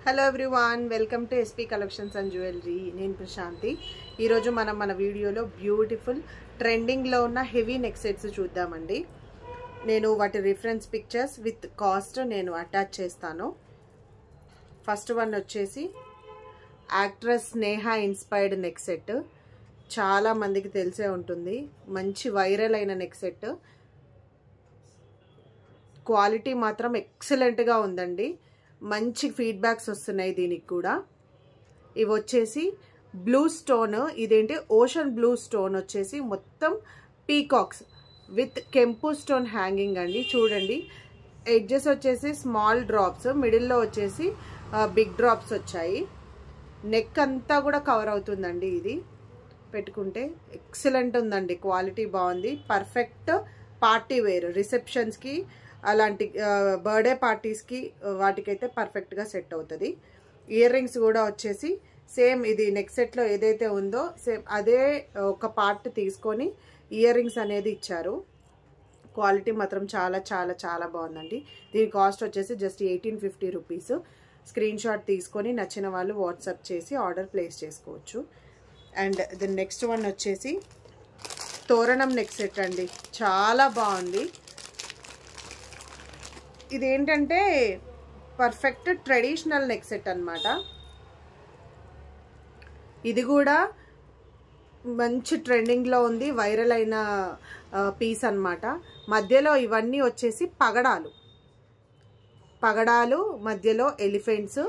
Hello everyone, welcome to SP collections and jewellery. నేను ప్రశాంతి. ఈరోజు మనం మన వీడియోలో బ్యూటిఫుల్ ట్రెండింగ్లో ఉన్న హెవీ నెక్ సెట్స్ చూద్దామండి. నేను వాటి రిఫరెన్స్ పిక్చర్స్ విత్ కాస్ట్ నేను అటాచ్ చేస్తాను. ఫస్ట్ వన్ వచ్చేసి యాక్ట్రెస్ స్నేహ ఇన్స్పైర్డ్ నెక్ సెట్. చాలా మందికి తెలిసే ఉంటుంది. మంచి వైరల్ అయిన నెక్ సెట్. క్వాలిటీ మాత్రం ఎక్సలెంట్గా ఉందండి. మంచి ఫీడ్బ్యాక్స్ వస్తున్నాయి దీనికి కూడా. ఇవి వచ్చేసి బ్లూ స్టోన్, ఇదేంటి ఓషన్ బ్లూ స్టోన్ వచ్చేసి మొత్తం పీకాక్స్ విత్ కెంపు స్టోన్ హ్యాంగింగ్ అండి. చూడండి, ఎడ్జెస్ వచ్చేసి స్మాల్ డ్రాప్స్, మిడిల్లో వచ్చేసి బిగ్ డ్రాప్స్ వచ్చాయి. నెక్ అంతా కూడా కవర్ అవుతుందండి. ఇది పెట్టుకుంటే ఎక్సలెంట్ ఉందండి. క్వాలిటీ బాగుంది. పర్ఫెక్ట్ పార్టీ వేర్, రిసెప్షన్స్కి, అలాంటి బర్త్డే పార్టీస్కి వాటికైతే పర్ఫెక్ట్గా సెట్ అవుతుంది. ఇయర్ రింగ్స్ కూడా వచ్చేసి సేమ్ ఇది నెక్ సెట్లో ఏదైతే ఉందో సేమ్ అదే ఒక పార్ట్ తీసుకొని ఇయర్ రింగ్స్ అనేది ఇచ్చారు. క్వాలిటీ మాత్రం చాలా చాలా చాలా బాగుందండి. దీని కాస్ట్ వచ్చేసి జస్ట్ 1850 రూపీస్. స్క్రీన్ షాట్ తీసుకొని నచ్చిన వాళ్ళు వాట్సాప్ చేసి ఆర్డర్ ప్లేస్ చేసుకోవచ్చు. అండ్ ది నెక్స్ట్ వన్ వచ్చేసి తోరణం నెక్ సెట్ అండి. చాలా బాగుంది. ఇదేంటంటే పర్ఫెక్ట్ ట్రెడిషనల్ నెక్ సెట్ అన్నమాట. ఇది కూడా మంచి ట్రెండింగ్లో ఉంది. వైరల్ అయిన పీస్ అన్నమాట. మధ్యలో ఇవన్నీ వచ్చేసి పగడాలు, మధ్యలో ఎలిఫెంట్స్,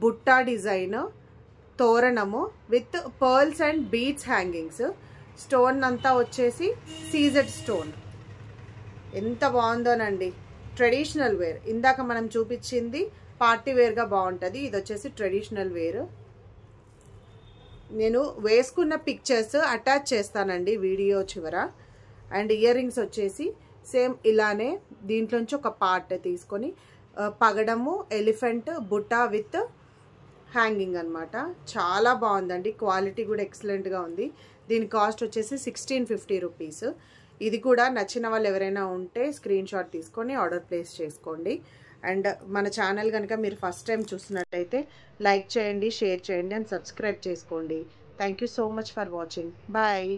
బుట్టా డిజైన్, తోరణము with pearls and beads hangings. Stone అంతా వచ్చేసి సీజెడ్ స్టోన్. ఎంత బాగుందోనండి. Traditional wear. ఇందాక మనం చూపించింది పార్టీ వేర్గా బాగుంటుంది. ఇది వచ్చేసి ట్రెడిషనల్ వేర్. నేను వేసుకున్న పిక్చర్స్ అటాచ్ చేస్తానండి వీడియో చివర. అండ్ ఇయర్ రింగ్స్ వచ్చేసి సేమ్ ఇలానే దీంట్లోంచి ఒక పార్ట్ తీసుకొని పగడము, ఎలిఫెంట్, బుట్టా విత్ హ్యాంగింగ్ అనమాట. చాలా బాగుందండి. క్వాలిటీ కూడా ఎక్సలెంట్గా ఉంది. దీని కాస్ట్ వచ్చేసి 1650 రూపీస్. ఇది కూడా నచ్చిన వాళ్ళు ఎవరైనా ఉంటే స్క్రీన్ షాట్ తీసుకొని ఆర్డర్ ప్లేస్ చేసుకోండి. అండ్ మన ఛానల్ కనుక మీరు ఫస్ట్ టైం చూసినట్టయితే లైక్ చేయండి, షేర్ చేయండి అండ్ సబ్స్క్రైబ్ చేసుకోండి. Thank you so much for watching. Bye.